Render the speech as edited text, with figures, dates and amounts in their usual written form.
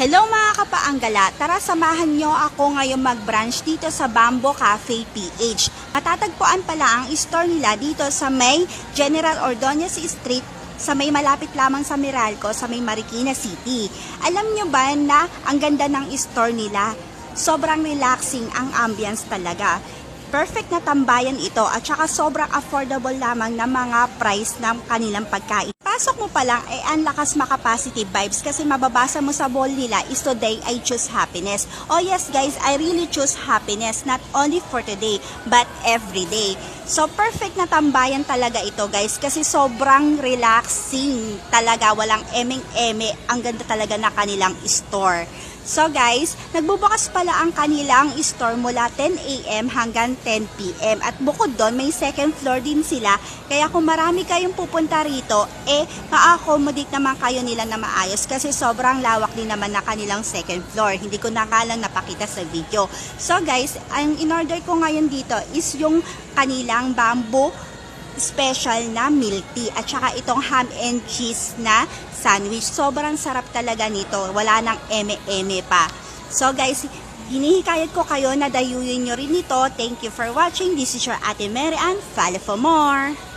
Hello mga kapaanggala, tara samahan nyo ako ngayong mag-brunch dito sa Bamboo Cafe PH. Matatagpuan pala ang store nila dito sa may General Ordonez Street, sa may malapit lamang sa Meralco, sa may Marikina City. Alam nyo ba na ang ganda ng store nila? Sobrang relaxing ang ambience talaga. Perfect na tambayan ito at saka sobrang affordable lamang na mga price ng kanilang pagkain. Pasok mo pa lang ay ang lakas maka-positive vibes kasi mababasa mo sa wall nila is today I choose happiness. Oh yes guys, I really choose happiness not only for today but every day. So perfect na tambayan talaga ito guys kasi sobrang relaxing talaga, walang emeng-eme, ang ganda talaga na kanilang store. So guys, nagbubukas pala ang kanilang store mula 10 AM hanggang 10 PM. At bukod doon, may second floor din sila. Kaya kung marami kayong pupunta rito, ma-accommodate naman kayo nila na maayos kasi sobrang lawak din naman na kanilang second floor. Hindi ko na lang napakita sa video. So guys, ang in-order ko ngayon dito is yung kanilang bamboo special na milk tea at saka itong ham and cheese na sandwich. Sobrang sarap talaga nito. Wala nang eme-eme pa. So guys, hinihikayat ko kayo na dayuhin nyo rin ito. Thank you for watching. This is your Ate Mary Ann. Follow for more.